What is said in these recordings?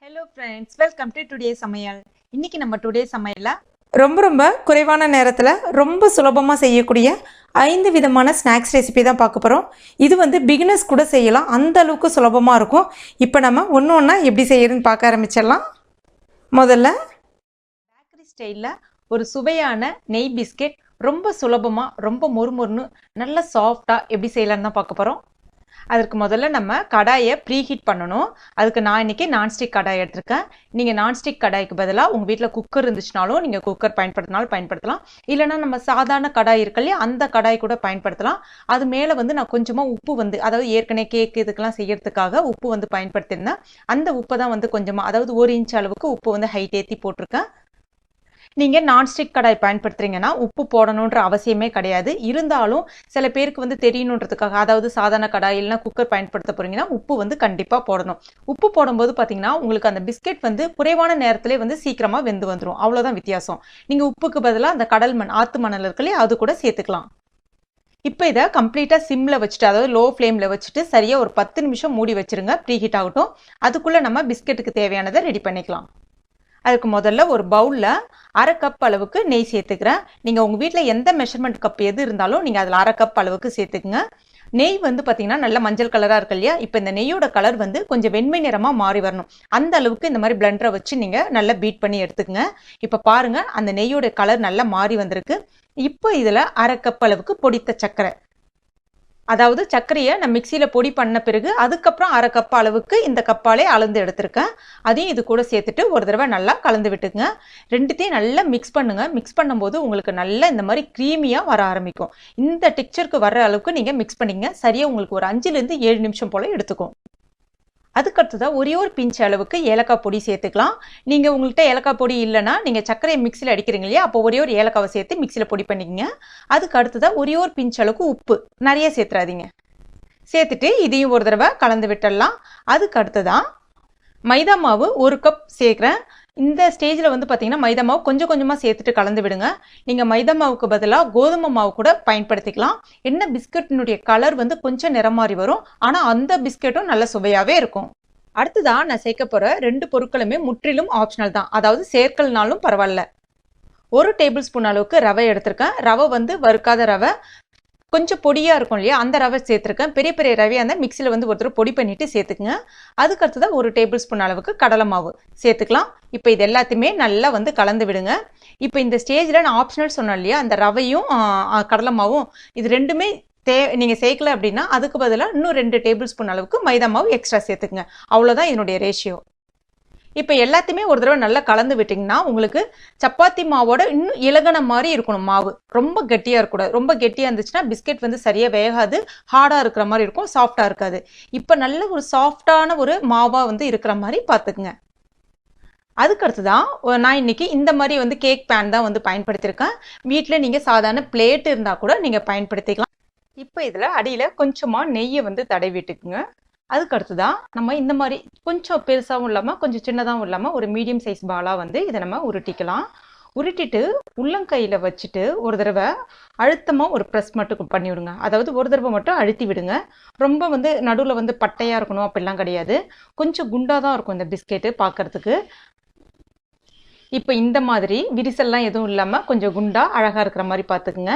Hello friends, welcome to today's Samayal. இன்னைக்கு நம்ம today சமையல்ல ரொம்ப குறைவான நேரத்தில் ரொம்ப சுலபமாக செய்யக்கூடிய 5 விதமான ஸ்நாக்ஸ் ரெசிபி தான் பார்க்க போகிறோம். இது பிகினர்ஸ் கூட செய்யலாம், அந்த அளவுக்கு சுலபமாக இருக்கும். இப்போ நம்ம ஒன்று ஒன்றா எப்படி செய்யறதுன்னு பார்க்க ஆரம்பிச்சிடலாம். முதல்ல பேக்கரி ஸ்டைலில் ஒரு சுவையான நெய் பிஸ்கெட் ரொம்ப சுலபமாக ரொம்ப மொறுமொறுன்னு நல்ல சாஃப்டாக எப்படி செய்யலான்னு தான் பார்க்க போகிறோம். அதற்கு முதல்ல நம்ம கடாயை ப்ரீ ஹீட் பண்ணணும். அதுக்கு நான் இன்றைக்கி நான்ஸ்டிக் கடாய் எடுத்திருக்கேன். நீங்கள் நான்ஸ்டிக் கடாய்க்கு பதிலாக உங்கள் வீட்டில் குக்கர் இருந்துச்சுனாலும் நீங்கள் குக்கர் பயன்படுத்தினாலும் பயன்படுத்தலாம். இல்லைனா நம்ம சாதாரண கடாய் இருக்கு இல்லையா, அந்த கடாய் கூட பயன்படுத்தலாம். அது மேலே நான் கொஞ்சமாக உப்பு அதாவது ஏற்கனவே கேக் இதுக்கெல்லாம் செய்யறதுக்காக உப்பு பயன்படுத்தியிருந்தேன். அந்த உப்பை தான் கொஞ்சமாக, அதாவது 1 இன்ச் அளவுக்கு உப்பு ஹைட் ஏற்றி போட்டிருக்கேன். நீங்கள் நான்ஸ்டிக் கடாய் பயன்படுத்துறீங்கன்னா உப்பு போடணுன்ற அவசியமே கிடையாது. இருந்தாலும் சில பேருக்கு தெரியணுன்றதுக்காக, அதாவது சாதாரண கடாய் இல்லைனா குக்கர் பயன்படுத்த போறீங்கன்னா உப்பு கண்டிப்பாக போடணும். உப்பு போடும்போது பார்த்தீங்கன்னா உங்களுக்கு அந்த பிஸ்கெட் குறைவான நேரத்திலே சீக்கிரமாக வெந்து வந்துடும். அவ்வளோதான் வித்தியாசம். நீங்கள் உப்புக்கு பதிலாக அந்த கடல் மண், ஆற்று மணல் இருக்குல்லையே, அது கூட சேர்த்துக்கலாம். இப்போ இதை கம்ப்ளீட்டாக சிம்மில் வச்சுட்டு, அதாவது லோ ஃப்ளேமில் வச்சுட்டு சரியாக ஒரு 10 நிமிஷம் மூடி வச்சுருங்க. ப்ரீ ஹீட் ஆகட்டும். அதுக்குள்ளே நம்ம பிஸ்கெட்டுக்கு தேவையானதை ரெடி பண்ணிக்கலாம். அதுக்கு முதல்ல ஒரு பவுலில் 1/2 கப் அளவுக்கு நெய் சேர்த்துக்கிறேன். நீங்கள் உங்கள் வீட்டில் எந்த மெஷர்மெண்ட் கப் எது இருந்தாலும் நீங்கள் அதில் 1/2 கப் அளவுக்கு சேர்த்துக்குங்க. நெய் பார்த்தீங்கன்னா நல்ல மஞ்சள் கலராக இருக்கு இல்லையா, இப்போ இந்த நெய்யோட கலர் கொஞ்சம் வெண்மை நிறமாக மாறி வரணும். அந்த அளவுக்கு இந்த மாதிரி பிளெண்டரை வச்சு நீங்கள் நல்லா பீட் பண்ணி எடுத்துக்கங்க. இப்போ பாருங்கள், அந்த நெய்யோட கலர் நல்லா மாறி வந்திருக்கு. இப்போ இதில் 1/2 கப் அளவுக்கு பொடித்த சர்க்கரை, அதாவது சர்க்கரையை நான் மிக்சியில் பொடி பண்ண பிறகு அதுக்கப்புறம் 1/2 கப் அளவுக்கு இந்த கப்பாலே அளந்து எடுத்திருக்கேன். அதையும் இது கூட சேர்த்துட்டு ஒரு தடவை நல்லா கலந்து விட்டுக்குங்க. ரெண்டுத்தையும் நல்லா மிக்ஸ் பண்ணுங்க. மிக்ஸ் பண்ணும்போது உங்களுக்கு நல்லா இந்த மாதிரி க்ரீமியாக வர ஆரம்பிக்கும். இந்த டெக்ஸ்சருக்கு வர்ற அளவுக்கு நீங்கள் மிக்ஸ் பண்ணிங்க. சரியாக உங்களுக்கு ஒரு 5லேருந்து 7 நிமிஷம் போல் எடுத்துக்கும். அதுக்கடுத்ததாக ஒரே ஒரு பிஞ்ச் அளவுக்கு ஏலக்காய் பொடி சேர்த்துக்கலாம். நீங்கள் உங்கள்கிட்ட ஏலக்காய் பொடி இல்லைன்னா நீங்கள் சர்க்கரையை மிக்சியில் அடிக்கிறீங்க இல்லையா, அப்போ ஒரே ஒரு ஏலக்காவை சேர்த்து மிக்சியில் பொடி பண்ணிக்கங்க. அதுக்கு அடுத்ததாக ஒரே ஒரு பிஞ்ச் அளவுக்கு உப்பு, நிறைய சேர்த்துறாதீங்க. சேர்த்துட்டு இதையும் ஒரு தடவை கலந்து விட்டுடலாம். அதுக்கு அடுத்ததான் மைதா மாவு 1 கப் சேர்க்குறேன். இந்த ஸ்டேஜில் பார்த்தீங்கன்னா மைதா மாவு கொஞ்சம் கொஞ்சமாக சேர்த்துட்டு கலந்து விடுங்க. நீங்கள் மைதா மாவுக்கு பதிலாக கோதுமை மாவு கூட பயன்படுத்திக்கலாம். என்ன பிஸ்கட்டினுடைய கலர் கொஞ்சம் நிறம் மாறி வரும், ஆனால் அந்த பிஸ்கெட்டும் நல்ல சுவையாகவே இருக்கும். அடுத்ததான் நான் சேர்க்க போகிற 2 பொருட்களுமே முற்றிலும் ஆப்ஷனல் தான், அதாவது சேர்க்கலனாலும் பரவாயில்ல. 1 டேபிள் ஸ்பூன் அளவுக்கு ரவை எடுத்திருக்கேன். ரவை வறுக்காத ரவை, கொஞ்சம் பொடியாக இருக்கும் இல்லையா, அந்த ரவை சேர்த்துருக்கேன். பெரிய பெரிய ரவையாக இருந்தால் மிக்சியில் ஒருத்தர் பொடி பண்ணிவிட்டு சேர்த்துக்குங்க. அதுக்கு அடுத்ததான் 1 டேபிள் ஸ்பூன் அளவுக்கு கடலை மாவு சேர்த்துக்கலாம். இப்போ இது எல்லாத்தையுமே நல்லா கலந்து விடுங்க. இப்போ இந்த ஸ்டேஜில் நான் ஆப்ஷனல் சொன்னேன் இல்லையா, அந்த ரவையும் கடலை மாவும், இது ரெண்டுமே நீங்கள் சேர்க்கல அப்படின்னா அதுக்கு பதிலாக இன்னும் 2 டேபிள் ஸ்பூன் அளவுக்கு மைதா மாவு எக்ஸ்ட்ரா சேர்த்துக்குங்க. அவ்வளோதான் இதனுடைய ரேஷியோ. இப்போ எல்லாத்தையுமே ஒரு தடவை நல்லா கலந்து விட்டிங்கன்னா உங்களுக்கு சப்பாத்தி மாவோட இன்னும் இலகன மாதிரி இருக்கணும். மாவு ரொம்ப கெட்டியாக இருக்கக்கூடாது. ரொம்ப கெட்டியாக இருந்துச்சுன்னா பிஸ்கெட் சரியாக வேகாது, ஹார்டாக இருக்கிற மாதிரி இருக்கும், சாஃப்டாக இருக்காது. இப்போ நல்ல ஒரு சாஃப்டான ஒரு மாவாக இருக்கிற மாதிரி பார்த்துக்குங்க. அதுக்கடுத்து தான் நான் இன்னைக்கு இந்த மாதிரி கேக் பேன் தான் பயன்படுத்தியிருக்கேன். வீட்டில் நீங்கள் சாதாரண பிளேட் இருந்தால் கூட நீங்கள் பயன்படுத்திக்கலாம். இப்போ இதில் அடியில் கொஞ்சமாக நெய்யை தடவிட்டுக்குங்க. அதுக்கடுத்து தான் நம்ம இந்த மாதிரி கொஞ்சம் பெருசாகவும் இல்லாமல் கொஞ்சம் சின்னதாகவும் இல்லாமல் ஒரு மீடியம் சைஸ் பாலாக இதை நம்ம உருட்டிக்கலாம். உருட்டிட்டு உள்ளங்கையில் வச்சுட்டு ஒரு தடவை அழுத்தமாக ஒரு ப்ரெஸ் மட்டும் பண்ணி விடுங்க. அதாவது ஒரு தடவை மட்டும் அழுத்தி விடுங்க. ரொம்ப நடுவில் பட்டையாக இருக்கணும் அப்படிலாம் கிடையாது. கொஞ்சம் குண்டாக தான் இருக்கும் இந்த பிஸ்கெட்டு பார்க்கறதுக்கு. இப்போ இந்த மாதிரி விரிசல்லாம் எதுவும் இல்லாமல் கொஞ்சம் குண்டாக அழகாக இருக்கிற மாதிரி பார்த்துக்குங்க.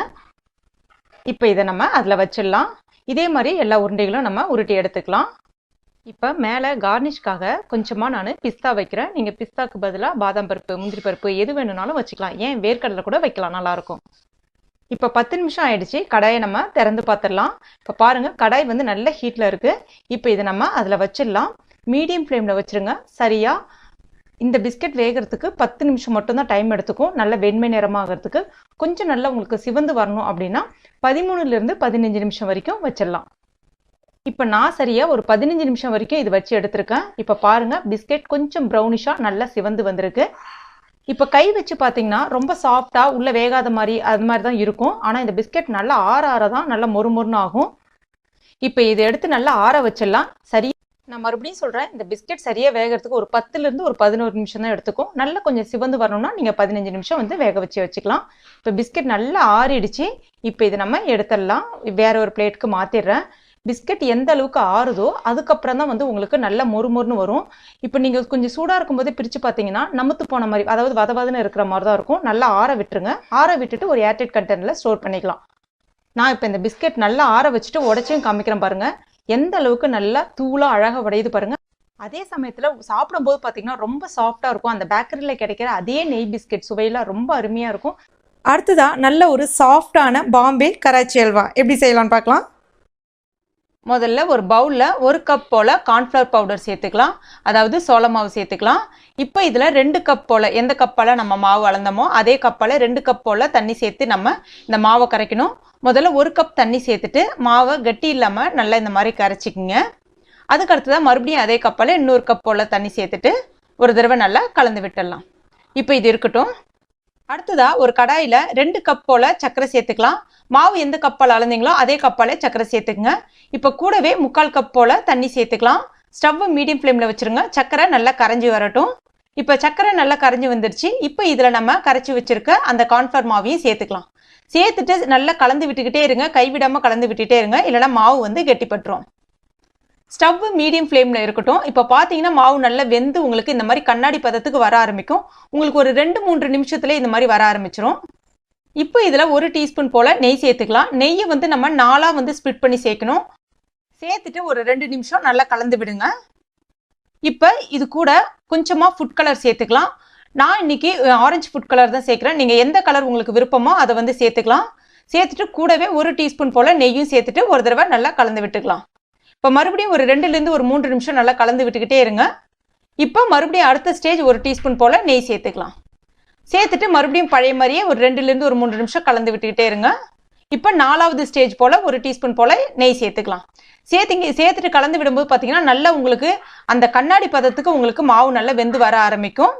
இப்போ இதை நம்ம அதில் வச்சிடலாம். இதே மாதிரி எல்லா உருண்டைகளும் நம்ம உருட்டி எடுத்துக்கலாம். இப்போ மேலே கார்னிஷ்காக கொஞ்சமாக நான் பிஸ்தா வைக்கிறேன். நீங்கள் பிஸ்தாக்கு பதிலாக பாதாம் பருப்பு, முந்திரி பருப்பு எது வேணும்னாலும் வச்சுக்கலாம். ஏன் வேர்க்கடலை கூட வைக்கலாம், நல்லாயிருக்கும். இப்போ 10 நிமிஷம் ஆயிடுச்சு. கடாயை நம்ம திறந்து பார்த்துடலாம். இப்போ பாருங்கள், கடாய் நல்ல ஹீட்டில் இருக்குது. இப்போ இதை நம்ம அதில் வச்சிடலாம். மீடியம் ஃப்ளேமில் வச்சுருங்க. சரியாக இந்த பிஸ்கெட் வேகிறதுக்கு 10 நிமிஷம் மட்டும்தான் டைம் எடுத்துக்கும். நல்ல வெண்மை நிறமாகிறதுக்கு கொஞ்சம் நல்லா உங்களுக்கு சிவந்து வரணும் அப்படின்னா 13லேருந்து 15 நிமிஷம் வரைக்கும் வச்சிடலாம். இப்போ நான் சரியாக ஒரு 15 நிமிஷம் வரைக்கும் இது வச்சு எடுத்திருக்கேன். இப்போ பாருங்கள், பிஸ்கெட் கொஞ்சம் ப்ரௌனிஷாக நல்லா சிவந்து வந்திருக்கு. இப்போ கை வச்சு பார்த்தீங்கன்னா ரொம்ப சாஃப்டாக உள்ள வேகாத மாதிரி அது மாதிரி தான் இருக்கும். ஆனால் இந்த பிஸ்கெட் நல்லா ஆற தான் நல்லா மொறுமொறுன்னு ஆகும். இப்போ இதை எடுத்து நல்லா ஆற வச்சிடலாம். சரி, நான் மறுபடியும் சொல்கிறேன், இந்த பிஸ்கெட் சரியாக வேகிறதுக்கு ஒரு 10லேருந்து ஒரு 11 நிமிஷம் தான் எடுத்துக்கும். நல்லா கொஞ்சம் சிவந்து வரணும்னா நீங்கள் 15 நிமிஷம் வேக வச்சுக்கலாம். இப்போ பிஸ்கெட் நல்லா ஆறிடுச்சு. இப்போ இதை நம்ம எடுத்துடலாம். வேற ஒரு பிளேட்டுக்கு மாற்றிடுறேன். பிஸ்கட் எந்த அளவுக்கு ஆறுதோ அதுக்கப்புறம் தான் வந்து உங்களுக்கு நல்ல மொறுமொறுன்னு வரும். இப்போ நீங்கள் கொஞ்சம் சூடாக இருக்கும்போதே பிரித்து பார்த்தீங்கன்னா நமத்து போன மாதிரி, அதாவது வதவதன்னு இருக்கிற மாதிரி தான் இருக்கும். நல்லா ஆற விட்டுருங்க. ஆற விட்டுட்டு ஒரு ஏர்டைட் கண்டெய்னரில் ஸ்டோர் பண்ணிக்கலாம். நான் இப்போ இந்த பிஸ்கட் நல்லா ஆற வச்சுட்டு உடச்சியும் காமிக்கிறேன் பாருங்கள். எந்த அளவுக்கு நல்லா தூளாக அழகாக உடையுது பாருங்கள். அதே சமயத்தில் சாப்பிடும்போது பார்த்தீங்கன்னா ரொம்ப சாஃப்டாக இருக்கும். அந்த பேக்கரியில் கிடைக்கிற அதே நெய் பிஸ்கட் சுவையில் ரொம்ப அருமையாக இருக்கும். அடுத்ததாக நல்ல ஒரு சாஃப்டான பாம்பே கராச்சி அல்வா எப்படி செய்யலாம்னு பார்க்கலாம். முதல்ல ஒரு பவுலில் 1 கப் போல் கார்ன்ஃப்ளவர் பவுடர் சேர்த்துக்கலாம், அதாவது சோள மாவு சேர்த்துக்கலாம். இப்போ இதில் 2 கப் போல், எந்த கப்பால் நம்ம மாவு அளந்தோமோ அதே கப்பால் 2 கப் போல் தண்ணி சேர்த்து நம்ம இந்த மாவை கரைக்கணும். முதல்ல 1 கப் தண்ணி சேர்த்துட்டு மாவை கட்டி இல்லாமல் நல்லா இந்த மாதிரி கரைச்சிக்கிங்க. அதுக்கு அடுத்ததான் மறுபடியும் அதே கப்பால் இன்னொரு கப் போல் தண்ணி சேர்த்துட்டு ஒரு தடவை நல்லா கலந்து விட்டுடலாம். இப்போ இது இருக்கட்டும். அடுத்ததாக ஒரு கடாயில் 2 கப் போல் சர்க்கரை சேர்த்துக்கலாம். மாவு எந்த கப்பால் அளந்தீங்களோ அதே கப்பாலே சர்க்கரை சேர்த்துக்குங்க. இப்போ கூடவே 3/4 கப் போல் தண்ணி சேர்த்துக்கலாம். ஸ்டவ் மீடியம் ஃப்ளேமில் வச்சுருங்க. சர்க்கரை நல்லா கரைஞ்சி வரட்டும். இப்போ சர்க்கரை நல்லா கரைஞ்சி வந்துருச்சு. இப்போ இதில் நம்ம கரைச்சி வச்சுருக்க அந்த கார்ன்ஃப்ளவர் மாவையும் சேர்த்துக்கலாம். சேர்த்துட்டு நல்லா கலந்து விட்டுக்கிட்டே இருங்க. கைவிடாமல் கலந்து விட்டுகிட்டே இருங்க, இல்லைனா மாவு வந்து கெட்டிப்பட்டுரும். ஸ்டவ் மீடியம் ஃப்ளேமில் இருக்கட்டும். இப்போ பார்த்தீங்கன்னா மாவு நல்லா வெந்து உங்களுக்கு இந்த மாதிரி கண்ணாடி பதத்துக்கு வர ஆரம்பிக்கும். உங்களுக்கு ஒரு 2-3 நிமிஷத்துல இந்த மாதிரி வர ஆரம்பிச்சிரும். இப்போ இதில் 1 டீஸ்பூன் போல் நெய் சேர்த்துக்கலாம். நெய்யை வந்து நம்ம 4ஆக வந்து ஸ்ப்ளிட் பண்ணி சேர்க்கணும். சேர்த்துட்டு ஒரு 2 நிமிஷம் நல்லா கலந்து விடுங்க. இப்போ இது கூட கொஞ்சமாக ஃபுட் கலர் சேர்த்துக்கலாம். நான் இன்னைக்கு ஆரஞ்சு ஃபுட் கலர் தான் சேர்க்குறேன். நீங்கள் எந்த கலர் உங்களுக்கு விருப்பமோ அதை வந்து சேர்த்துக்கலாம். சேர்த்துட்டு கூடவே 1 டீஸ்பூன் போல் நெய்யும் சேர்த்துட்டு ஒரு தடவை நல்லா கலந்து விட்டுக்கலாம். இப்போ மறுபடியும் ஒரு 2லேருந்து ஒரு 3 நிமிஷம் நல்லா கலந்து விட்டுக்கிட்டே இருங்க. இப்போ மறுபடியும் அடுத்த ஸ்டேஜ் 1 டீஸ்பூன் போல் நெய் சேர்த்துக்கலாம். சேர்த்துட்டு மறுபடியும் பழைய மாதிரியே ஒரு 2லேருந்து ஒரு 3 நிமிஷம் கலந்து விட்டுக்கிட்டே இருங்க. இப்போ 4வது ஸ்டேஜ் போல் 1 டீஸ்பூன் போல் நெய் சேர்த்துக்கலாம். சேர்த்துட்டு கலந்து விடும்போது பார்த்தீங்கன்னா நல்லா உங்களுக்கு அந்த கண்ணாடி பதத்துக்கு உங்களுக்கு மாவு நல்லா வெந்து வர ஆரம்பிக்கும்.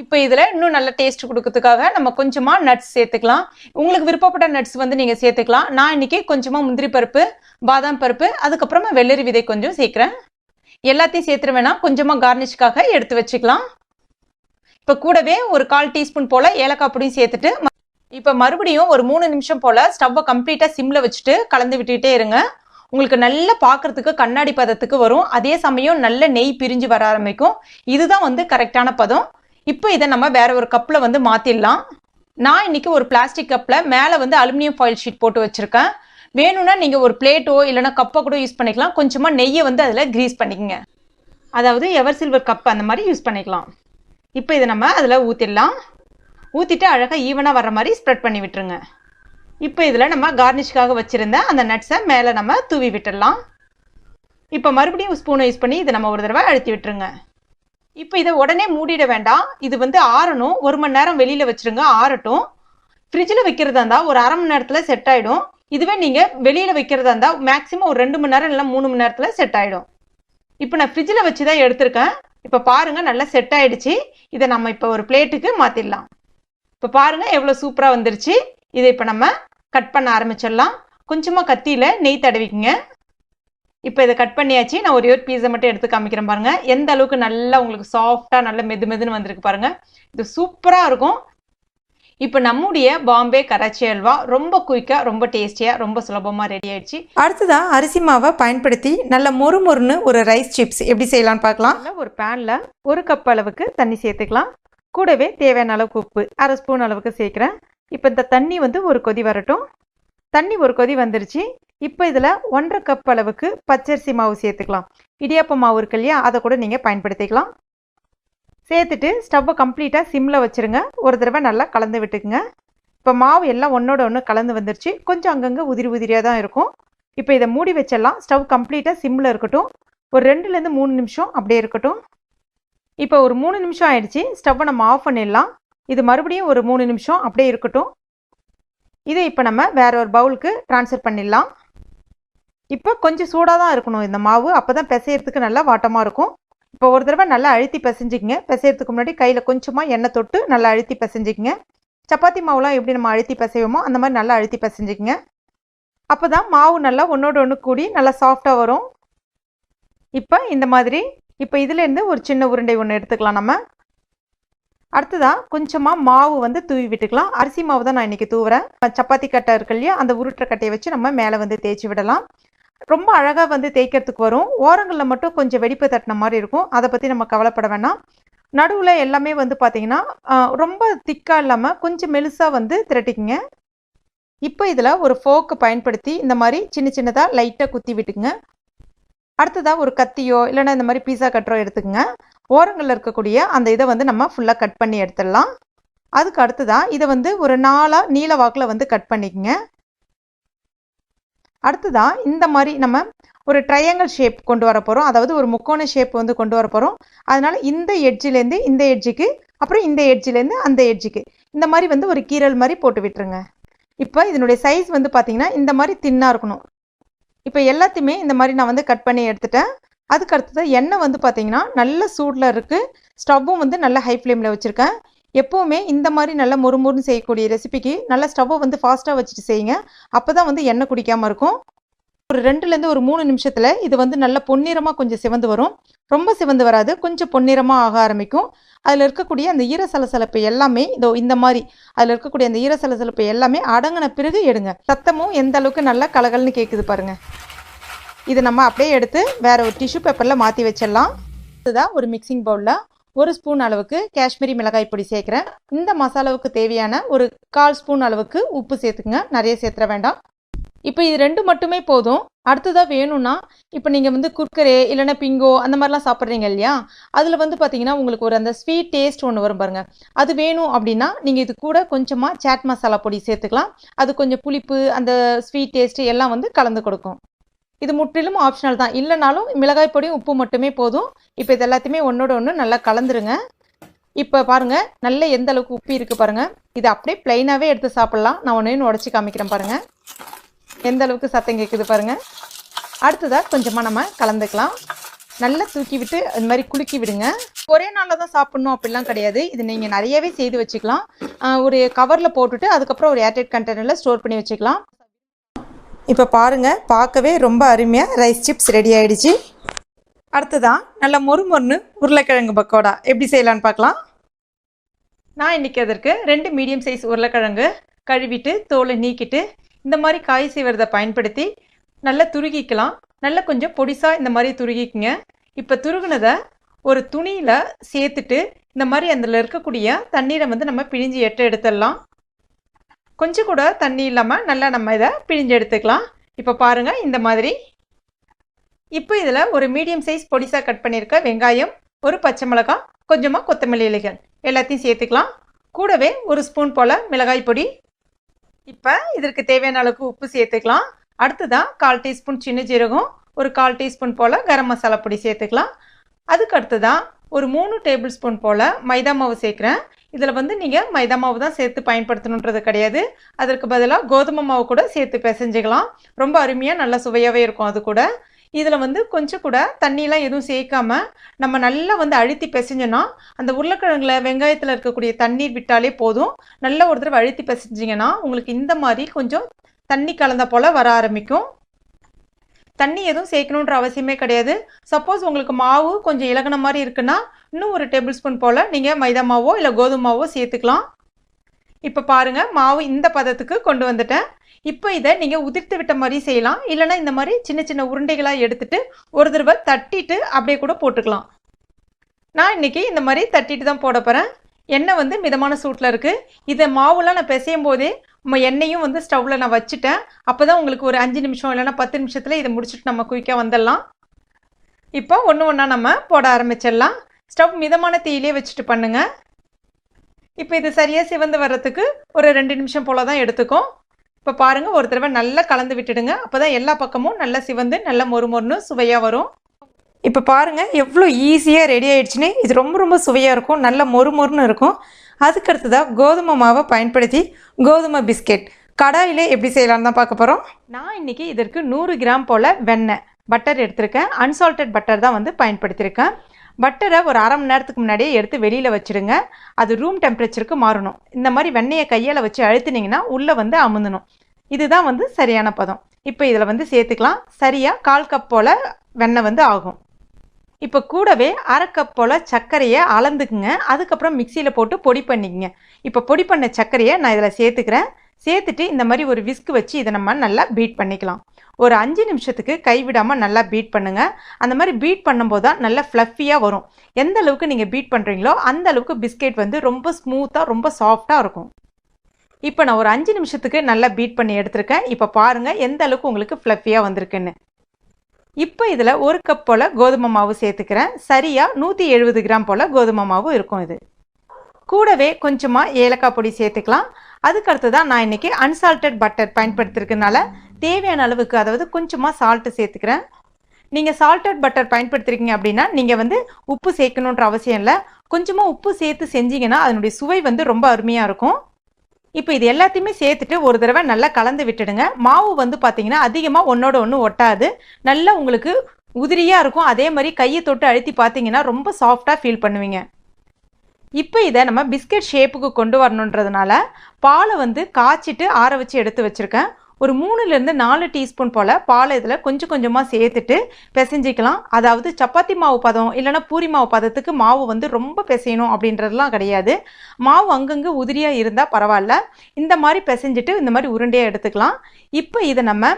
இப்போ இதில் இன்னும் நல்ல டேஸ்ட் கொடுக்கறதுக்காக நம்ம கொஞ்சமாக நட்ஸ் சேர்த்துக்கலாம். உங்களுக்கு விருப்பப்பட்ட நட்ஸ் வந்து நீங்கள் சேர்த்துக்கலாம். நான் இன்னைக்கு கொஞ்சமாக முந்திரி பருப்பு, பாதாம் பருப்பு, அதுக்கப்புறமா வெள்ளரி விதை கொஞ்சம் சேர்க்குறேன். எல்லாத்தையும் சேர்த்துற வேணாம், கொஞ்சமாக கார்னிஷ்காக எடுத்து வச்சுக்கலாம். இப்போ கூடவே ஒரு 1/4 டீஸ்பூன் போல் ஏலக்காய் பொடியும் சேர்த்துட்டு இப்போ மறுபடியும் ஒரு 3 நிமிஷம் போல் ஸ்டவ்வை கம்ப்ளீட்டாக சிம்மில் வச்சுட்டு கலந்து விட்டுக்கிட்டே இருங்க. உங்களுக்கு நல்லா பார்க்குறதுக்கு கண்ணாடி பதத்துக்கு வரும். அதே சமயம் நல்ல நெய் பிரிஞ்சு வர ஆரம்பிக்கும். இதுதான் வந்து கரெக்டான பதம். இப்போ இதை நம்ம வேற ஒரு கப்பில் வந்து மாற்றிடலாம். நான் இன்னைக்கு ஒரு பிளாஸ்டிக் கப்பில் மேலே வந்து அலுமினியம் ஃபாயில் ஷீட் போட்டு வச்சுருக்கேன். வேணும்னா நீங்கள் ஒரு பிளேட்டோ இல்லைனா கப்பை கூட யூஸ் பண்ணிக்கலாம். கொஞ்சமாக நெய்யை வந்து அதில் கிரீஸ் பண்ணிக்கங்க, அதாவது எவர் சில்வர் கப் அந்த மாதிரி யூஸ் பண்ணிக்கலாம். இப்போ இதை நம்ம அதில் ஊற்றிடலாம். ஊற்றிட்டு அழகாக ஈவனாக வர்ற மாதிரி ஸ்ப்ரெட் பண்ணி விட்டுருங்க. இப்போ இதில் நம்ம கார்னிஷ்காக வச்சுருந்த அந்த நட்ஸை மேலே நம்ம தூவி விட்டுடலாம். இப்போ மறுபடியும் ஸ்பூனை யூஸ் பண்ணி இதை நம்ம ஒரு தடவை அழுத்தி விட்டுருங்க. இப்போ இதை உடனே மூடிட வேண்டாம். இது வந்து ஆறணும். 1 மணி நேரம் வெளியில் வச்சுருங்க, ஆறட்டும். ஃப்ரிட்ஜில் வைக்கிறதா இருந்தால் ஒரு அரை மணி நேரத்தில் செட் ஆகிடும். இதுவே நீங்கள் வெளியில் வைக்கிறதா இருந்தால் மேக்ஸிமம் ஒரு 2 மணி நேரம் இல்லை 3 மணி நேரத்தில் செட் ஆகிடும். இப்போ நான் ஃப்ரிட்ஜில் வச்சு தான் எடுத்திருக்கேன். இப்போ பாருங்கள் நல்லா செட் ஆகிடுச்சு. இதை நம்ம இப்போ ஒரு பிளேட்டுக்கு மாற்றிடலாம். இப்போ பாருங்கள் எவ்வளோ சூப்பராக வந்துருச்சு. இதை இப்போ நம்ம கட் பண்ண ஆரம்பிச்சிடலாம். கொஞ்சமாக கத்தியில் நெய் தடவிக்குங்க. இப்போ இதை கட் பண்ணியாச்சு. நான் ஒரே ஒரு பீஸை மட்டும் எடுத்து காமிக்கிறேன் பாருங்கள். எந்த அளவுக்கு நல்லா உங்களுக்கு சாஃப்டாக நல்ல மெதுன்னு வந்திருக்கு பாருங்கள். இது சூப்பராக இருக்கும். இப்போ நம்முடைய பாம்பே கராச்சி அல்வா ரொம்ப குயிக்காக, ரொம்ப டேஸ்டியாக, ரொம்ப சுலபமாக ரெடி ஆயிடுச்சு. அடுத்ததாக அரிசி மாவை பயன்படுத்தி நல்ல மொறுன்னு ஒரு ரைஸ் சிப்ஸ் எப்படி செய்யலாம்னு பார்க்கலாம். ஒரு பேனில் 1 கப் அளவுக்கு தண்ணி சேர்த்துக்கலாம். கூடவே தேவையான அளவுக்கு உப்பு 1/2 ஸ்பூன் அளவுக்கு சேர்க்குறேன். இப்போ இந்த தண்ணி வந்து ஒரு கொதி வரட்டும். தண்ணி ஒரு கொதி வந்துருச்சு. இப்போ இதில் 1/2 கப் அளவுக்கு பச்சரிசி மாவு சேர்த்துக்கலாம். இடியாப்ப மாவு இருக்கு இல்லையா, அதை கூட நீங்கள் பயன்படுத்திக்கலாம். சேர்த்துட்டு ஸ்டவ்வை கம்ப்ளீட்டாக சிம்மில் வச்சுருங்க. ஒரு தடவை நல்லா கலந்து விட்டுக்குங்க. இப்போ மாவு எல்லாம் ஒன்றோட ஒன்று கலந்து வந்துருச்சு. கொஞ்சம் அங்கங்கே உதிரியாக தான் இருக்கும். இப்போ இதை மூடி வச்சிடலாம். ஸ்டவ் கம்ப்ளீட்டாக சிம்மில் இருக்கட்டும். ஒரு 2லேருந்து 3 நிமிஷம் அப்படியே இருக்கட்டும். இப்போ ஒரு 3 நிமிஷம் ஆயிடுச்சு. ஸ்டவ்வை நம்ம ஆஃப் பண்ணிடலாம். இது மறுபடியும் ஒரு 3 நிமிஷம் அப்படியே இருக்கட்டும். இதை இப்போ நம்ம வேற ஒரு பவுலுக்கு ட்ரான்ஸ்ஃபர் பண்ணிடலாம். இப்போ கொஞ்சம் சூடாக தான் இருக்கணும் இந்த மாவு, அப்போ தான் பிசையறதுக்கு நல்லா வாட்டமாக இருக்கும். இப்போ ஒரு தடவை நல்லா அழுத்தி பிசைஞ்சிக்கங்க. பிசையறதுக்கு முன்னாடி கையில் கொஞ்சமாக எண்ணெய் தொட்டு நல்லா அழுத்தி பிசைஞ்சிக்கங்க. சப்பாத்தி மாவுலாம் எப்படி நம்ம அழுத்தி பிசைவோமோ அந்த மாதிரி நல்லா அழுத்தி பிசைஞ்சிக்கங்க. அப்போ தான் மாவு நல்லா ஒன்றோட ஒன்று கூடி நல்லா சாஃப்டாக வரும். இப்போ இந்த மாதிரி இப்போ இதுலேருந்து ஒரு சின்ன உருண்டை ஒன்று எடுத்துக்கலாம் நம்ம. அடுத்ததாக கொஞ்சமாக மாவு வந்து தூவி விட்டுக்கலாம். அரிசி மாவு தான் நான் இன்றைக்கி தூவுறேன். சப்பாத்தி கட்டை இருக்கு இல்லையா, அந்த உருட்டுற கட்டையை வச்சு நம்ம மேலே வந்து தேய்ச்சி விடலாம். ரொம்ப அழகாக வந்து தேய்க்கிறதுக்கு வரும். ஓரங்களில் மட்டும் கொஞ்சம் வெடிப்பு தட்டின மாதிரி இருக்கும். அதை பற்றி நம்ம கவலைப்பட வேணாம். நடுவில் எல்லாமே வந்து பார்த்தீங்கன்னா ரொம்ப திக்காக இல்லாமல் கொஞ்சம் மெலிசாக வந்து திரட்டிக்குங்க. இப்போ இதில் ஒரு ஃபோர்க்கு பயன்படுத்தி இந்த மாதிரி சின்ன சின்னதாக லைட்டாக குத்தி விட்டுக்குங்க. அடுத்ததாக ஒரு கத்தியோ இல்லைன்னா இந்த மாதிரி பீஸா கட்டரோ எடுத்துக்கங்க. ஓரங்களில் இருக்கக்கூடிய அந்த இதை வந்து நம்ம ஃபுல்லாக கட் பண்ணி எடுத்துடலாம். அதுக்கு அடுத்ததாக இதை வந்து ஒரு 4 நீல வாக்கில் வந்து கட் பண்ணிக்கங்க. அடுத்ததாக இந்த மாதிரி நம்ம ஒரு ட்ரையாங்கிள் ஷேப் கொண்டு வர போகிறோம். அதாவது ஒரு முக்கோண ஷேப் வந்து கொண்டு வர போகிறோம். அதனால் இந்த எட்ஜிலேருந்து இந்த எட்ஜுக்கு, அப்புறம் இந்த எட்ஜிலேருந்து அந்த எட்ஜுக்கு இந்த மாதிரி வந்து ஒரு கீரல் மாதிரி போட்டு விட்டுருங்க. இப்போ இதனுடைய சைஸ் வந்து பார்த்திங்கன்னா இந்த மாதிரி தின்னாக இருக்கணும். இப்போ எல்லாத்தையுமே இந்த மாதிரி நான் வந்து கட் பண்ணி எடுத்துட்டேன். அதுக்கு அடுத்தது எண்ணெய் வந்து பார்த்திங்கன்னா நல்ல சூடில் இருக்குது. ஸ்டவ்வும் வந்து நல்ல ஹை ஃப்ளேமில் வச்சுருக்கேன். எப்போவுமே இந்த மாதிரி நல்ல மொறுமொறுன்னு செய்யக்கூடிய ரெசிபிக்கு நல்ல ஸ்டவ்வை வந்து ஃபாஸ்ட்டாக வச்சுட்டு செய்யுங்க. அப்போ தான் வந்து எண்ணெய் குடிக்காமல் இருக்கும். ஒரு 2லேருந்து ஒரு 3 நிமிஷத்தில் இது வந்து நல்ல பொன்னிறமாக கொஞ்சம் சிவந்து வரும். ரொம்ப சிவந்து வராது, கொஞ்சம் பொன்னிறமாக ஆக ஆரம்பிக்கும். அதில் இருக்கக்கூடிய அந்த ஈரசலசலப்பு எல்லாமே இந்த மாதிரி அதில் இருக்கக்கூடிய அந்த ஈரசலசலப்பு எல்லாமே அடங்கின பிறகு எடுங்க. சத்தமும் எந்த அளவுக்கு நல்லா கலகல்னு கேட்குது பாருங்கள். இது நம்ம அப்படியே எடுத்து வேற ஒரு டிஷ்யூ பேப்பரில் மாற்றி வச்சிடலாம். இதுதான் ஒரு மிக்சிங் பவுலில் 1 ஸ்பூன் அளவுக்கு காஷ்மீரி மிளகாய் பொடி சேர்க்குறேன். இந்த மசாலாவுக்கு தேவையான ஒரு 1/4 ஸ்பூன் அளவுக்கு உப்பு சேர்த்துக்குங்க. நிறைய சேர்த்துற வேண்டாம். இப்போ இது 2 மட்டுமே போதும். அடுத்ததாக வேணும்னா இப்போ நீங்கள் வந்து குர்கரே இல்லைன்னா பிங்கோ அந்த மாதிரிலாம் சாப்பிட்றீங்க இல்லையா, அதில் வந்து பார்த்தீங்கன்னா உங்களுக்கு ஒரு அந்த ஸ்வீட் டேஸ்ட் ஒன்று வரும் பாருங்கள். அது வேணும் அப்படின்னா நீங்கள் இது கூட கொஞ்சமாக சாட் மசாலா பொடி சேர்த்துக்கலாம். அது கொஞ்சம் புளிப்பு அந்த ஸ்வீட் டேஸ்ட்டு எல்லாம் வந்து கலந்து கொடுக்கும். இது முற்றிலும் ஆப்ஷனல் தான். இல்லைனாலும் மிளகாய் பொடியும் உப்பு மட்டுமே போதும். இப்போ இது எல்லாத்தையுமே ஒன்றோட ஒன்று நல்லா கலந்துருங்க. இப்போ பாருங்கள் நல்ல எந்த அளவுக்கு உப்பு இருக்குது பாருங்கள். இது அப்படியே ப்ளைனாகவே எடுத்து சாப்பிட்லாம். நான் ஒன்று உடச்சி காமிக்கிறேன் பாருங்கள். எந்த அளவுக்கு சத்தம் கேட்குது பாருங்கள். அடுத்ததாக கொஞ்சமாக நம்ம கலந்துக்கலாம். நல்லா தூக்கி விட்டு இந்த மாதிரி குலுக்கி விடுங்க. ஒரே நாளில் தான் சாப்பிட்ணும் அப்படிலாம் கிடையாது. இது நீங்கள் நிறையவே செய்து வச்சுக்கலாம். ஒரு கவரில் போட்டுட்டு அதுக்கப்புறம் ஒரு ஏர்டைட் கண்டெய்னரில் ஸ்டோர் பண்ணி வச்சுக்கலாம். இப்போ பாருங்கள், பார்க்கவே ரொம்ப அருமையாக ரைஸ் சிப்ஸ் ரெடி ஆகிடுச்சு. அடுத்ததான் நல்ல மொறுமொறுன்னு உருளைக்கிழங்கு பக்கோடா எப்படி செய்யலான்னு பார்க்கலாம். நான் இன்றைக்கி அதற்கு 2 மீடியம் சைஸ் உருளைக்கிழங்கு கழுவிட்டு தோலை நீக்கிட்டு இந்த மாதிரி காய் செய்வதை பயன்படுத்தி நல்லா துருகிக்கலாம். நல்லா கொஞ்சம் பொடிசாக இந்த மாதிரி துருகிக்குங்க. இப்போ துருகுனதை ஒரு துணியில் சேர்த்துட்டு இந்த மாதிரி அதில் இருக்கக்கூடிய தண்ணீரை வந்து நம்ம பிழிஞ்சு எடுத்துடலாம். கொஞ்சம் கூட தண்ணி இல்லாமல் நல்லா நம்ம இதை பிழிஞ்சு எடுத்துக்கலாம். இப்போ பாருங்கள் இந்த மாதிரி. இப்போ இதில் ஒரு மீடியம் சைஸ் பொடிசாக கட் பண்ணியிருக்க வெங்காயம், ஒரு பச்சை மிளகாய், கொஞ்சமாக கொத்தமல்லி இலைகள் எல்லாத்தையும் சேர்த்துக்கலாம். கூடவே 1 ஸ்பூன் போல் மிளகாய் பொடி. இப்போ இதற்கு தேவையான அளவுக்கு உப்பு சேர்த்துக்கலாம். அடுத்ததான் 1/4 டீஸ்பூன் சின்ன ஜீரகம், ஒரு 1/4 டீஸ்பூன் போல் கரம் மசாலா பொடி சேர்த்துக்கலாம். அதுக்கு அடுத்ததான் ஒரு 3 டேபிள் ஸ்பூன் போல் மைதா மாவு சேர்க்குறேன். இதில் வந்து நீங்கள் மைதா மாவு தான் சேர்த்து பயன்படுத்தணுன்றது கிடையாது. அதற்கு பதிலாக கோதுமை மாவு கூட சேர்த்து பிசைஞ்சிக்கலாம். ரொம்ப அருமையாக நல்லா சுவையாகவே இருக்கும். அது கூட இதில் வந்து கொஞ்சம் கூட தண்ணியெலாம் எதுவும் சேர்க்காம நம்ம நல்லா வந்து அழுத்தி பிசைஞ்சோன்னா அந்த உருளைக்கிழங்குல வெங்காயத்தில் இருக்கக்கூடிய தண்ணீர் விட்டாலே போதும். நல்லா ஒரு தடவை அழுத்தி பிசைஞ்சிங்கன்னா உங்களுக்கு இந்த மாதிரி கொஞ்சம் தண்ணி கலந்த போல் வர ஆரம்பிக்கும். தண்ணி எதுவும் சேர்க்கணுன்ற அவசியமே கிடையாது. சப்போஸ் உங்களுக்கு மாவு கொஞ்சம் இலகுன மாதிரி இருக்குன்னா இன்னும் ஒரு டேபிள் ஸ்பூன் போல் நீங்கள் மைதா மாவோ இல்லை கோதுமை மாவோ சேர்த்துக்கலாம். இப்போ பாருங்கள், மாவு இந்த பதத்துக்கு கொண்டு வந்துட்டேன். இப்போ இதை நீங்கள் உதிர்த்து விட்ட மாதிரி செய்யலாம். இல்லைனா இந்த மாதிரி சின்ன சின்ன உருண்டைகளாக எடுத்துட்டு ஒரு தடவை தட்டிட்டு அப்படியே கூட போட்டுக்கலாம். நான் இன்றைக்கி இந்த மாதிரி தட்டிட்டு தான் போட போகிறேன். எண்ணெய் வந்து மிதமான சூட்டில் இருக்குது. இதை மாவுலாம் நான் பிசையும் போதே எண்ணெயும் வந்து ஸ்டவ்வில் நான் வச்சுட்டேன். அப்போ தான் உங்களுக்கு ஒரு 5 நிமிஷம் இல்லைனா 10 நிமிஷத்தில் இதை முடிச்சுட்டு நம்ம குயிக்காக வந்துடலாம். இப்போ ஒன்று ஒன்றா நம்ம போட ஆரம்பிச்சிடலாம். ஸ்டவ் மிதமான தீயிலே வச்சுட்டு பண்ணுங்கள். இப்போ இது சரியாக சிவந்து வர்றதுக்கு ஒரு 2 நிமிஷம் போல் தான் எடுத்துக்கும். இப்போ பாருங்கள், ஒரு தடவை நல்லா கலந்து விட்டுடுங்க. அப்போ தான் எல்லா பக்கமும் நல்லா சிவந்து நல்லா மொறுமொறுன்னு சுவையாக வரும். இப்போ பாருங்கள் எவ்வளோ ஈஸியாக ரெடி ஆகிடுச்சுன்னு. இது ரொம்ப ரொம்ப சுவையாக இருக்கும், நல்ல மொறுமொறுன்னு இருக்கும். அதுக்கடுத்ததாக கோதுமை மாவை பயன்படுத்தி கோதுமை பிஸ்கெட் கடாயில் எப்படி செய்யலான்னு தான் பார்க்க போகிறோம். நான் இன்றைக்கி இதற்கு 100 கிராம் போல் வெண்ணெய் பட்டர் எடுத்திருக்கேன். அன்சால்டட் பட்டர் தான் வந்து பயன்படுத்தியிருக்கேன். பட்டரை ஒரு அரை மணி நேரத்துக்கு முன்னாடியே எடுத்து வெளியில் வச்சுடுங்க. அது ரூம் டெம்பரேச்சருக்கு மாறணும். இந்த மாதிரி வெண்ணெயை கையால் வச்சு அழுத்தினீங்கன்னா உள்ளே வந்து அமுந்தணும். இதுதான் வந்து சரியான பதம். இப்போ இதில் வந்து சேர்த்துக்கலாம். சரியாக 1/4 கப் போல் வெண்ணெய் வந்து ஆகும். இப்போ கூடவே 1/2 கப் போல் சர்க்கரையை அளந்துக்குங்க. அதுக்கப்புறம் மிக்சியில் போட்டு பொடி பண்ணிக்கங்க. இப்போ பொடி பண்ண சர்க்கரையை நான் இதில் சேர்த்துக்கிறேன். சேர்த்துட்டு இந்த மாதிரி ஒரு விஸ்க் வச்சு இதை நம்ம நல்லா பீட் பண்ணிக்கலாம். ஒரு 5 நிமிஷத்துக்கு கைவிடாமல் நல்லா பீட் பண்ணுங்கள். அந்த மாதிரி பீட் பண்ணும்போது தான் நல்லா ஃப்ளஃபியாக வரும். எந்த அளவுக்கு நீங்கள் பீட் பண்ணுறீங்களோ அந்த அளவுக்கு பிஸ்கெட் வந்து ரொம்ப ஸ்மூத்தாக ரொம்ப சாஃப்டாக இருக்கும். இப்போ நான் ஒரு 5 நிமிஷத்துக்கு நல்லா பீட் பண்ணி எடுத்திருக்கேன். இப்போ பாருங்கள் எந்த அளவுக்கு உங்களுக்கு ஃப்ளஃபியாக வந்திருக்குன்னு. இப்போ இதில் 1 கப் போல் கோதுமை மாவு சேர்த்துக்கிறேன். சரியாக 170 கிராம் போல் கோதுமை மாவு இருக்கும். இது கூடவே கொஞ்சமாக ஏலக்காய் பொடி சேர்த்துக்கலாம். அதுக்கடுத்து தான் நான் இன்றைக்கி அன்சால்டட் பட்டர் பயன்படுத்திருக்கனால தேவையான அளவுக்கு, அதாவது கொஞ்சமாக சால்ட்டு சேர்த்துக்கிறேன். நீங்கள் சால்டட் பட்டர் பயன்படுத்திருக்கீங்க அப்படின்னா நீங்கள் வந்து உப்பு சேர்க்கணுன்ற அவசியம் இல்லை. கொஞ்சமாக உப்பு சேர்த்து செஞ்சிங்கன்னா அதனுடைய சுவை வந்து ரொம்ப அருமையாக இருக்கும். இப்போ இது எல்லாத்தையுமே சேர்த்துட்டு ஒரு தடவை நல்லா கலந்து விட்டுடுங்க. மாவு வந்து பார்த்தீங்கன்னா அதிகமாக ஒன்றோட ஒன்று ஒட்டாது, நல்லா உங்களுக்கு உதிரியாக இருக்கும். அதே மாதிரி கையை தொட்டு அழுத்தி பார்த்தீங்கன்னா ரொம்ப சாஃப்டாக ஃபீல் பண்ணுவீங்க. இப்போ இதை நம்ம பிஸ்கெட் ஷேப்புக்கு கொண்டு வரணுன்றதுனால பாலை வந்து காய்ச்சிட்டு ஆற வச்சு எடுத்து வச்சுருக்கேன். ஒரு 3லேருந்து 4 டீஸ்பூன் போல் பாலை இதில் கொஞ்சம் கொஞ்சமாக சேர்த்துட்டு பிசைஞ்சிக்கலாம். அதாவது சப்பாத்தி மாவு பதம் இல்லைனா பூரி மாவு பதத்துக்கு மாவு வந்து ரொம்ப பிசையணும் அப்படின்றதுலாம் கிடையாது. மாவு அங்கங்கே உதிரியாக இருந்தால் பரவாயில்ல. இந்த மாதிரி பிசைஞ்சிட்டு இந்த மாதிரி உருண்டையாக எடுத்துக்கலாம். இப்போ இதை நம்ம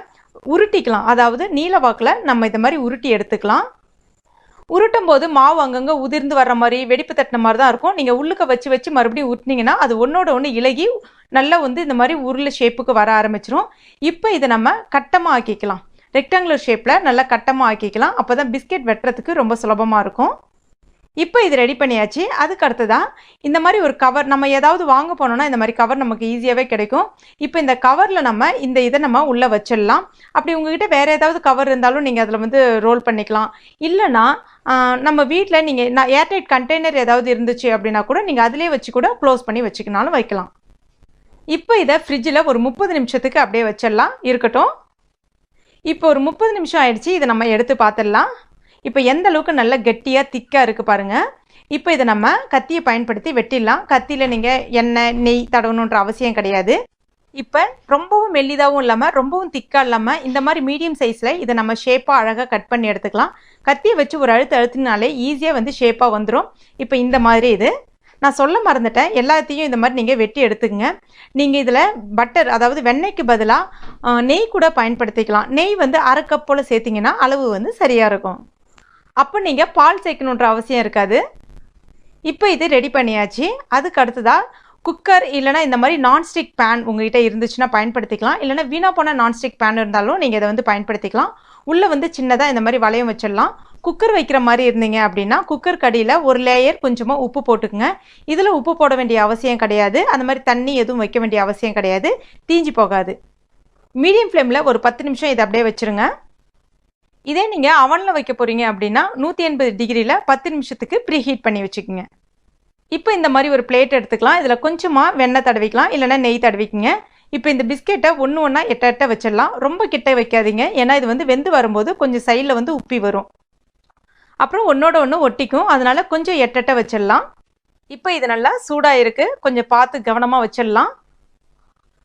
உருட்டிக்கலாம். அதாவது நீல வாக்கில் நம்ம இந்த மாதிரி உருட்டி எடுத்துக்கலாம். உருட்டும் போது மாவு அங்கங்கே உதிர்ந்து வர்ற மாதிரி வெடிப்பு தட்டின மாதிரி தான் இருக்கும். நீங்கள் உள்ளுக்க வச்சு வச்சு மறுபடியும் உருட்டினீங்கன்னா அது ஒன்றோட ஒன்று இலகி நல்லா வந்து இந்த மாதிரி உருளை ஷேப்புக்கு வர ஆரம்பிச்சிரும். இப்போ இதை நம்ம கட்டமாக ஆக்கிக்கலாம். ரெக்டாங்குலர் ஷேப்பில் நல்லா கட்டமாக ஆக்கிக்கலாம். அப்போ தான் பிஸ்கெட் வெட்டுறதுக்கு ரொம்ப சுலபமாக இருக்கும். இப்போ இது ரெடி பண்ணியாச்சு. அதுக்கு அடுத்ததான் இந்த மாதிரி ஒரு கவர், நம்ம ஏதாவது வாங்க போனோம்னா இந்த மாதிரி கவர் நமக்கு ஈஸியாகவே கிடைக்கும். இப்போ இந்த கவரில் நம்ம இதை நம்ம உள்ளே வச்சிடலாம். அப்படி உங்ககிட்ட வேறு ஏதாவது கவர் இருந்தாலும் நீங்கள் அதில் வந்து ரோல் பண்ணிக்கலாம். இல்லைனா நம்ம வீட்டில் நீங்கள் ஏர்டைட் கண்டெய்னர் ஏதாவது இருந்துச்சு அப்படின்னா கூட நீங்கள் அதிலே வச்சு கூட க்ளோஸ் பண்ணி வச்சுக்கினாலும் வைக்கலாம். இப்போ இதை ஃப்ரிட்ஜில் ஒரு 30 நிமிஷத்துக்கு அப்படியே வச்சிடலாம், இருக்கட்டும். இப்போ ஒரு 30 நிமிஷம் ஆயிடுச்சு. இதை நம்ம எடுத்து பார்த்துடலாம். இப்போ எந்த அளவுக்கு நல்லா கெட்டியாக திக்காக இருக்குது பாருங்கள். இப்போ இதை நம்ம கத்தியை பயன்படுத்தி வெட்டிடலாம். கத்தியில் நீங்கள் எண்ணெய் நெய் தடவணுன்ற அவசியம் கிடையாது. இப்போ ரொம்பவும் மெல்லிதாகவும் இல்லாமல் ரொம்பவும் திக்காக இல்லாமல் இந்த மாதிரி மீடியம் சைஸில் இதை நம்ம ஷேப்பாக அழகாக கட் பண்ணி எடுத்துக்கலாம். கத்தியை வச்சு ஒரு அழுத்தினாலே ஈஸியாக வந்து ஷேப்பாக வந்துடும். இப்போ இந்த மாதிரி இது நான் சொல்ல மறந்துட்டேன், எல்லாத்தையும் இந்த மாதிரி நீங்கள் வெட்டி எடுத்துக்கங்க. நீங்கள் இதில் பட்டர், அதாவது வெண்ணெய்க்கு பதிலாக நெய் கூட பயன்படுத்திக்கலாம். நெய் வந்து 1/2 கப் போல் சேர்த்திங்கன்னா அளவு வந்து சரியாக இருக்கும். அப்போ நீங்கள் பால் சேர்க்கணுன்ற அவசியம் இருக்காது. இப்போ இது ரெடி பண்ணியாச்சு. அதுக்கு அடுத்ததாக குக்கர் இல்லைனா இந்த மாதிரி நான்ஸ்டிக் பேன் உங்கள்கிட்ட இருந்துச்சுன்னா பயன்படுத்திக்கலாம். இல்லைனா வீணா போன நான்ஸ்டிக் பேன் இருந்தாலும் நீங்கள் இதை வந்து பயன்படுத்திக்கலாம். உள்ளே வந்து சின்னதாக இந்த மாதிரி வளையம் வச்சிடலாம். குக்கர் வைக்கிற மாதிரி இருந்தீங்க அப்படின்னா குக்கர் கடியில் ஒரு லேயர் கொஞ்சமாக உப்பு போட்டுக்குங்க. இதில் உப்பு போட வேண்டிய அவசியம் கிடையாது. அந்த மாதிரி தண்ணி எதுவும் வைக்க வேண்டிய அவசியம் கிடையாது, தீஞ்சு போகாது. மீடியம் ஃப்ளேமில் ஒரு 10 நிமிஷம் இதை அப்படியே வச்சுருங்க. இதே நீங்கள் அவனில் வைக்க போகிறீங்க அப்படின்னா 180 டிகிரியில் 10 நிமிஷத்துக்கு ப்ரீ ஹீட் பண்ணி வச்சுக்கோங்க. இப்போ இந்த மாதிரி ஒரு பிளேட் எடுத்துக்கலாம். இதில் கொஞ்சமாக வெண்ணெய் தடவிக்கலாம், இல்லைனா நெய் தடவிக்குங்க. இப்போ இந்த பிஸ்கெட்டை ஒன்று ஒன்றா எட்ட வச்சிடலாம். ரொம்ப கிட்ட வைக்காதீங்க, ஏன்னா இது வந்து வெந்து வரும்போது கொஞ்சம் சைடில் வந்து உப்பி வரும், அப்புறம் ஒன்றோட ஒன்று ஒட்டிக்கும். அதனால கொஞ்சம் எட்ட வச்சிடலாம். இப்போ இது நல்லா சூடாக இருக்குது, கொஞ்சம் பார்த்து கவனமாக வச்சிடலாம்.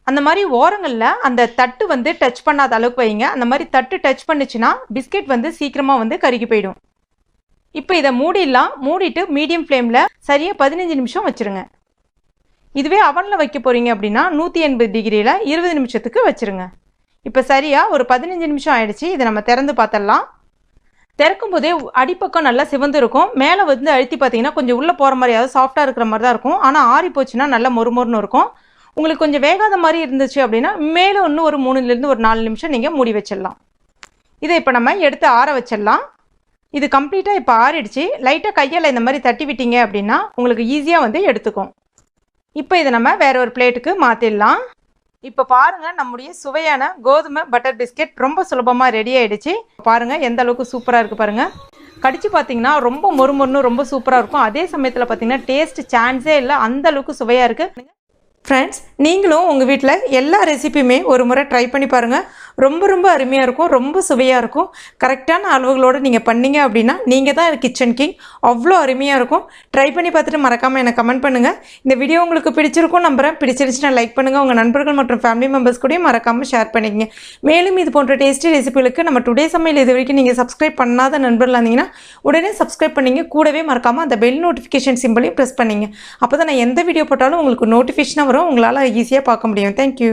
அந்த மாதிரி ஓரங்களில் அந்த தட்டு வந்து டச் பண்ணாத அளவுக்கு வைங்க. அந்த மாதிரி தட்டு டச் பண்ணிச்சுன்னா பிஸ்கெட் வந்து சீக்கிரமாக வந்து கருகி போயிடும். இப்போ இதை மூடிடலாம். மூடிட்டு மீடியம் ஃப்ளேமில் சரியாக 15 நிமிஷம் வச்சுருங்க. இதுவே அவனில் வைக்க போகிறீங்க அப்படின்னா 180 டிகிரியில் 20 நிமிஷத்துக்கு வச்சுருங்க. இப்போ சரியாக ஒரு 15 நிமிஷம் ஆயிடுச்சு. இதை நம்ம திறந்து பார்த்துடலாம். திறக்கும் போதே அடிப்பக்கம் நல்லா சிவந்து இருக்கும். மேலே வந்து அழுத்தி பார்த்தீங்கன்னா கொஞ்சம் உள்ளே போகிற மாதிரி, அதாவது சாஃப்டாக இருக்கிற மாதிரி தான் இருக்கும். ஆனால் ஆறி போச்சுன்னா நல்லா மொறுமொறுன்னு இருக்கும். உங்களுக்கு கொஞ்சம் வேகாத மாதிரி இருந்துச்சு அப்படின்னா மேலே இன்னும் ஒரு 3லேருந்து ஒரு 4 நிமிஷம் நீங்கள் மூடி வச்சிடலாம். இதை இப்போ நம்ம எடுத்து ஆற வச்சிடலாம். இது கம்ப்ளீட்டாக இப்போ ஆறிடுச்சு. லைட்டாக கையால் இந்த மாதிரி தட்டி விட்டீங்க அப்படின்னா உங்களுக்கு ஈஸியாக வந்து எடுத்துக்கும். இப்போ இதை நம்ம வேற ஒரு பிளேட்டுக்கு மாற்றிடலாம். இப்போ பாருங்கள், நம்முடைய சுவையான கோதுமை பட்டர் பிஸ்கெட் ரொம்ப சுலபமாக ரெடி ஆகிடுச்சு. பாருங்கள் எந்த அளவுக்கு சூப்பராக இருக்குது பாருங்கள். கடிச்சு பார்த்தீங்கன்னா ரொம்ப மொறுமொறுன்னு ரொம்ப சூப்பராக இருக்கும். அதே சமயத்தில் பார்த்தீங்கன்னா டேஸ்ட் சான்ஸே இல்லை, அந்த அளவுக்கு சுவையாக இருக்குது. ஃப்ரெண்ட்ஸ், நீங்களும் உங்கள் வீட்டில் எல்லா ரெசிபியுமே ஒரு முறை ட்ரை பண்ணி பாருங்கள். ரொம்ப ரொம்ப அருமையாக இருக்கும், ரொம்ப சுவையாக இருக்கும். கரெக்டான அளவுகளோடு நீங்கள் பண்ணீங்க அப்படின்னா நீங்கள் தான் கிச்சன் கிங். அவ்வளோ அருமையாக இருக்கும். ட்ரை பண்ணி பார்த்துட்டு மறக்காமல் எனக்கு கமெண்ட் பண்ணுங்கள். இந்த வீடியோ உங்களுக்கு பிடிச்சிருக்கும் நம்புகிறேன். பிடிச்சிருந்துச்சுன்னா லைக் பண்ணுங்கள். உங்கள் நண்பர்கள் மற்றும் ஃபேமிலி மெம்பர்ஸ் கூடயும் மறக்காமல் ஷேர் பண்ணிக்கங்க. மேலும் இது போன்ற டேஸ்டி ரெசிபிகளுக்கு நம்ம டுடே சமையல் இது வரைக்கும் நீங்கள் சப்ஸ்கிரைப் பண்ணாத நண்பர்களாக இருந்தீங்கன்னா உடனே சப்ஸ்கிரைப் பண்ணிங்க. கூடவே மறக்காமல் அந்த பெல் நோட்டிஃபிகேஷன் சிம்பிளையும் ப்ரெஸ் பண்ணிங்க. அப்போ தான் நான் எந்த வீடியோ போட்டாலும் உங்களுக்கு நோட்டிஃபிகேஷனாக வரும், உங்களால் ஈஸியாக பார்க்க முடியும். தேங்க்யூ.